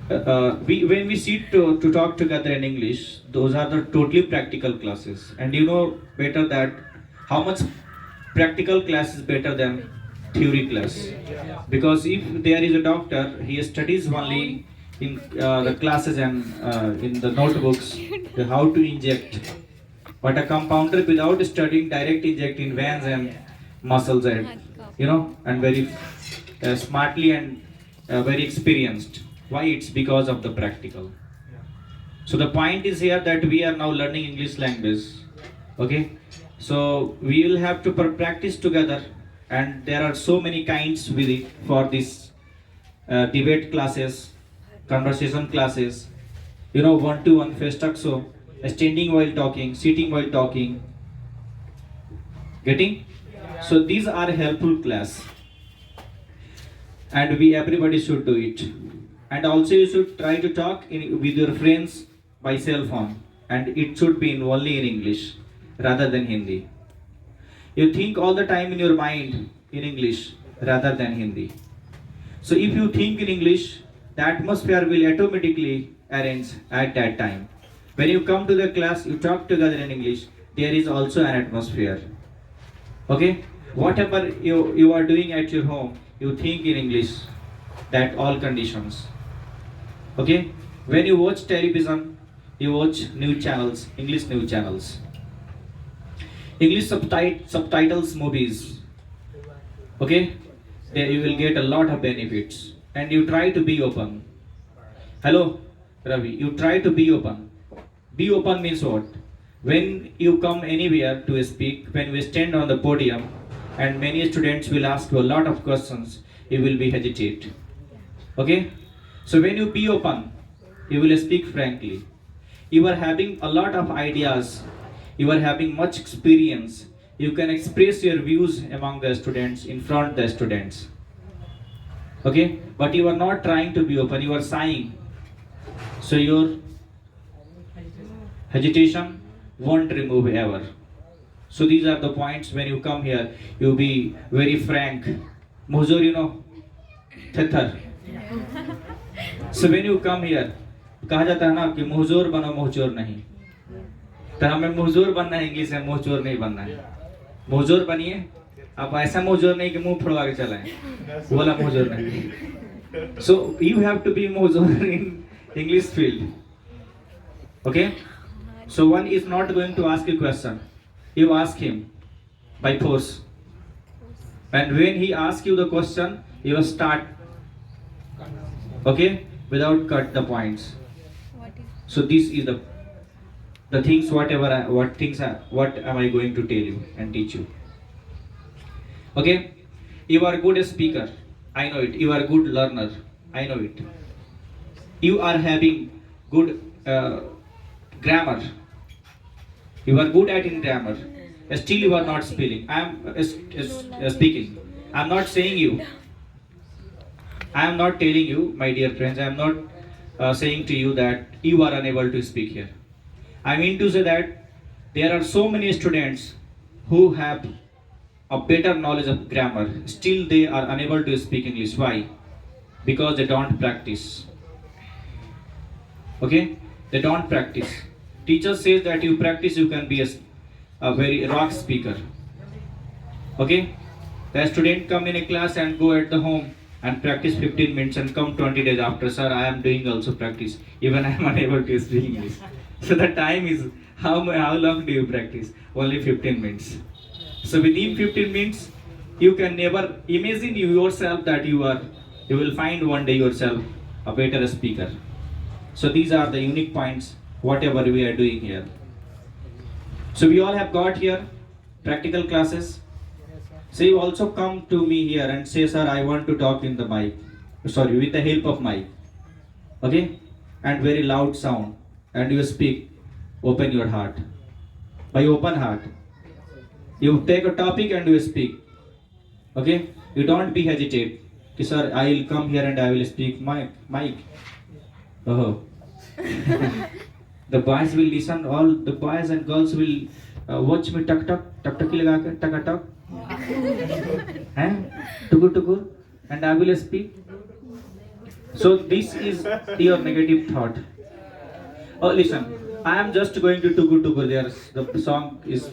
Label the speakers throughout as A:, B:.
A: when we sit to talk together in English, those are the totally practical classes, and you know better that how much practical class is better than theory class. Because if there is a doctor, he studies only in the classes and in the notebooks how to inject, but a compounder without studying direct inject in veins and muscles, and and very smartly and very experienced. Why? It's because of the practical. So the point is here that we are now learning English language. Okay, so we will have to practice together, and there are so many kinds with it for this debate classes, conversation classes, one to one face talk, so standing while talking, sitting while talking, getting. So these are helpful class, and we everybody should do it. And also you should try to talk with your friends by cell phone, and it should be in only in English rather than Hindi. You think all the time in your mind in English rather than Hindi. So if you think in English, the atmosphere will automatically arrange at that time. When you come to the class, you talk together in English, there is also an atmosphere. Okay, whatever you are doing at your home, you think in English, that all conditions. Okay, when you watch television, you watch news channels, English news channels, English subtitles movies. Okay, there you will get a lot of benefits, and you try to be open. Hello Ravi, you try to be open. Be open means what? When you come anywhere to speak, when we stand on the podium and many students will ask you a lot of questions, you will be hesitate. Okay, so when you be open, you will speak frankly. You are having a lot of ideas, you are having much experience, you can express your views among the students, in front of the students. Okay, but you are not trying to be open, you are sighing. So your hesitation won't remove ever. So these are the points. When you come here, you be very frank. Muzur, thethar. So when you come here, कहा जाता है ना कि मुहजोर बनो मुहजोर नहीं. तो हमें मुहजोर बनना है, इंग्लिश में मुहजोर नहीं बनना है. मुहजोर बनिए. आप ऐसा मुहजोर नहीं कि मुंह फुड़वा के चलाएं. बोला मुहजोर नहीं. So you have to be मुहजोर in English field. Okay. So one is not going to ask a question. You ask him by force. And when he asks you the question, you start. Okay, without cut the points. So this is the things, what am I going to tell you and teach you. Okay, you are good speaker, I know it. You are good learner, I know it. You are having good grammar. You are good at in grammar. Still you are not speaking. I am speaking. I am not saying you. I am not telling you, my dear friends. I am not saying to you that you are unable to speak here. I mean to say that there are so many students who have a better knowledge of grammar. Still they are unable to speak English. Why? Because they don't practice. Okay, they don't practice. Teacher says that you practice, you can be a very rock speaker. Okay, the student come in a class and go at the home and practice 15 minutes and come 20 days after, sir, I am doing also practice, even I am unable to speak English. So the time is, how long do you practice? Only 15 minutes. So within 15 minutes, you can never imagine yourself that you will find one day yourself a better speaker. So these are the unique points, whatever we are doing here. So we all have got here practical classes. So you also come to me here and say, sir, I want to talk in the mic. Sorry, with the help of mic. Okay? And very loud sound. And you speak. Open your heart. By open heart. You take a topic and you speak. Okay? You don't be hesitate. Okay, sir, I will come here and I will speak mic. Oh. The boys will listen, all the boys and girls will watch me tuck लगा के टक हैं टुकुर टुकुर, and I will speak. So this is your negative thought. Oh, listen. I am just going to Tugu Tugu. The song is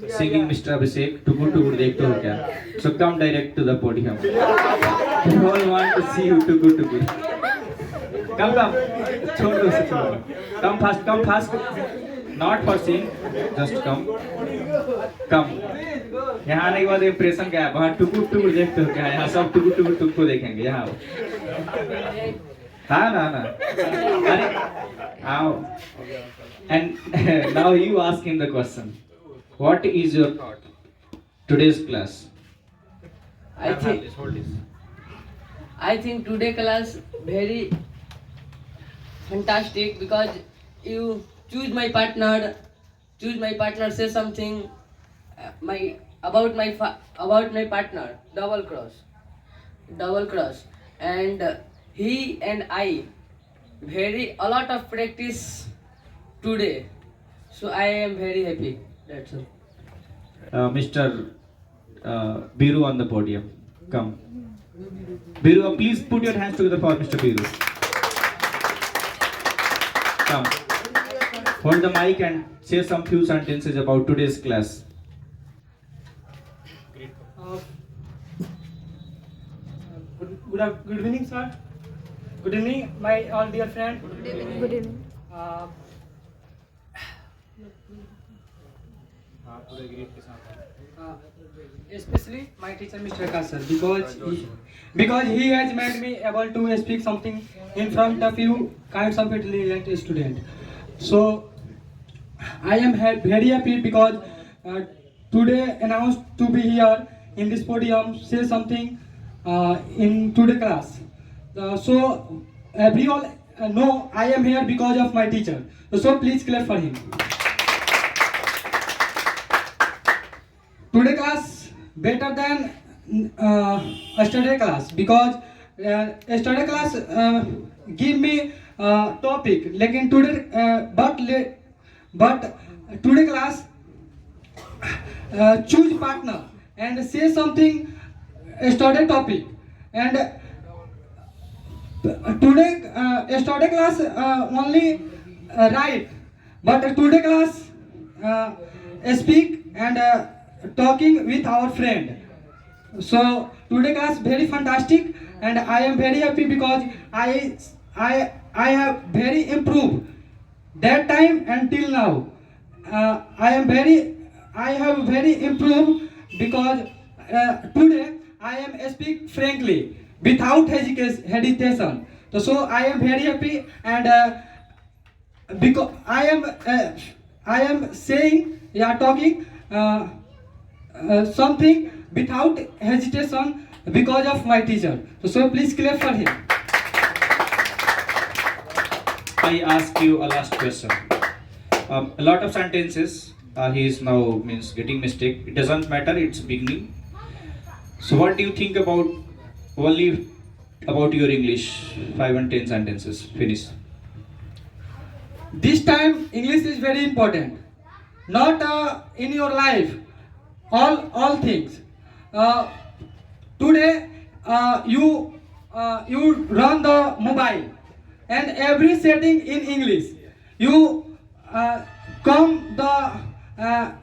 A: singing Mr. Abhishek. Tugu Tugu dekhte ho kya? So come direct to the podium. We all want to see you Tugu Tugu. Come. छोड़ दो उसे छोड़ दो. Come fast. Not for sing. Just come. यहाँ आने के बाद impression क्या है? वहाँ टुकुर टुकुर देखते हो क्या? यहाँ सब टुकुर टुकुर तुमको देखेंगे यहाँ. हाँ ना. अरे आओ. And now you ask him the question. What is your thought? Today's class.
B: I think today class very fantastic because you choose my partner, say something about my partner, double cross, and he and I a lot of practice today, so I am very happy. That's all.
A: Mr. Biru on the podium. Come. Biru, please put your hands together for Mr. Biru. Come. Hold the mic and say some few sentences about today's class.
C: Good evening, sir. Good evening, my all dear friend.
D: Good evening.
C: Especially my teacher, Mr. Akash, sir, because he has made me able to speak something in front of you kinds of intelligent student. So I am very happy because today announced to be here in this podium, say something in today class. So everyone know I am here because of my teacher. So please clap for him. Today class better than yesterday class because yesterday class give me topic. Lekin today but today class choose partner and say something yesterday topic and today yesterday class only write but today class speak and talking with our friend. So today class very fantastic and I am very happy because I have very improved that time until now. I have very improved because today I am speak frankly without hesitation. So I am very happy and because I am saying talking something without hesitation because of my teacher. So please clap for him.
A: I ask you a last question. A lot of sentences he is now getting mistake. It doesn't matter. It's beginning. So what do you think about your English? 5 and 10 sentences. Finish.
C: This time English is very important. Not in your life. All things. Today you run the mobile and every setting in English. You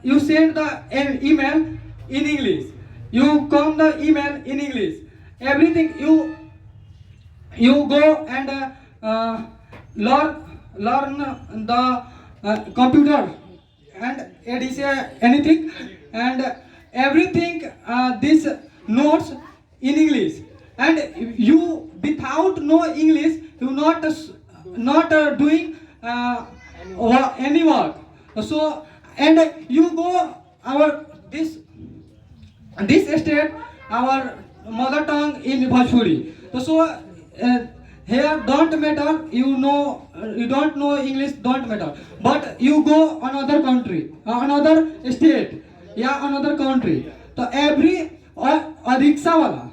C: you send the email in English. You come the email in English. Everything you go and learn the computer and anything and everything this notes in English and you without no English you not doing any work. So and you go our this state our mother tongue in Bhojpuri. So here don't matter you don't know English don't matter but you go another country another state another country. So every rickshaw wala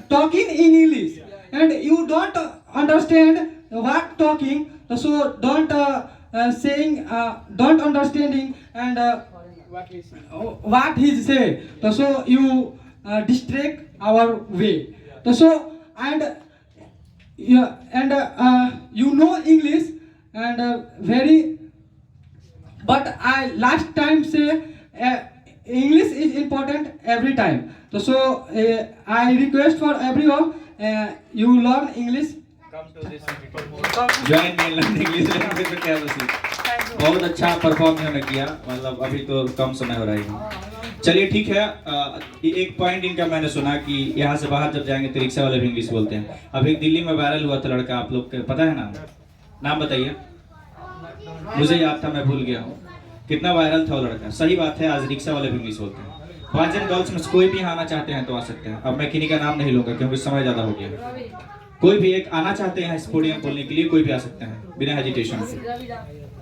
C: talking in English and you don't understand what talking. So don't saying don't understanding and what he say. So you distract our way. So and you know English and very, but I last time say English is important every time. So I request for everyone, you learn English.
A: Join में learning English language में क्या बसी। बहुत अच्छा perform इन्होंने किया, मतलब अभी तो कम समय हो रहा है। चलिए ठीक है, एक पॉइंट इनका मैंने सुना कि यहाँ से बाहर जब जाएंगे तो रिक्शा वाले भी इंग्लिश बोलते हैं। अभी दिल्ली में वायरल हुआ था लड़का, आप लोग को पता है नाम? नाम बताइए। मुझे याद था, मैं भूल गया हूँ। कितना वायरल था वो लड़का। सही बात है, आज रिक्शा वाले भी इंग्लिश बोलते हैं। बॉयज एंड गर्ल्स में कोई भी आना चाहते हैं तो आ सकते हैं। अब मैं किन्हीं का नाम नहीं लूंगा क्योंकि समय ज़्यादा हो गया। कोई भी एक आना चाहते हैं इस पोडियम बोलने के लिए, कोई भी आ सकते हैं बिना हेजिटेशन से।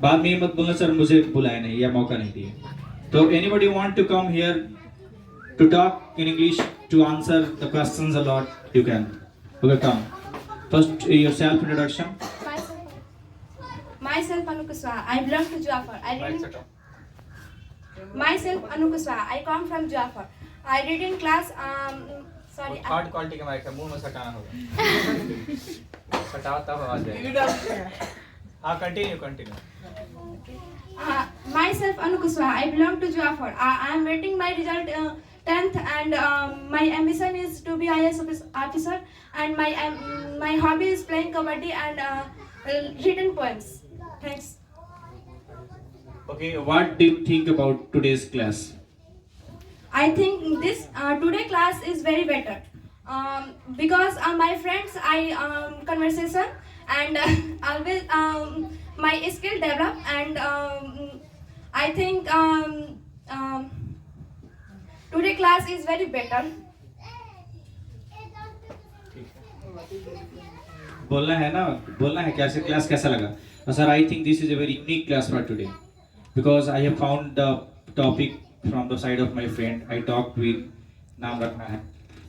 A: बाद में ये मत बोलना सर मुझे बुलाया नहीं या मौका नहीं दिया। तो anybody want to come here to talk in English to answer the questions a lot, you can come. First yourself introduction.
D: Myself Anu Kuswaha. I belong to Jafar. Myself Anu Kuswaha. I come from Jafar. I read in class. Sorry.
E: Hard quality का mic है, मुंह में सटाना होगा। सटाओ तब आवाज आएगी। हाँ continue.
D: Myself Anu Kuswaha. I belong to Jafar. I am waiting my result 10th, and my ambition is to be IAS officer. And my hobby is playing kabaddi and written poems. Thanks.
A: Okay, what do you think about today's class?
D: I think this today class is very better because my friends conversation and always my skill develop, and I think today class is very better.
A: बोलना है ना, बोलना है कैसे class कैसा लगा? Sir I think this is a very unique class for today because I have found the topic from the side of my friend. I talked with, नाम रखना है,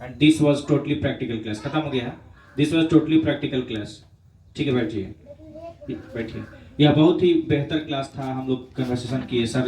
A: and this was totally practical class. खत्म हो गया है, this was totally practical class. ठीक है, बैठिए। यह बहुत ही बेहतर क्लास था, हम लोग कन्वर्सेशन किए सर।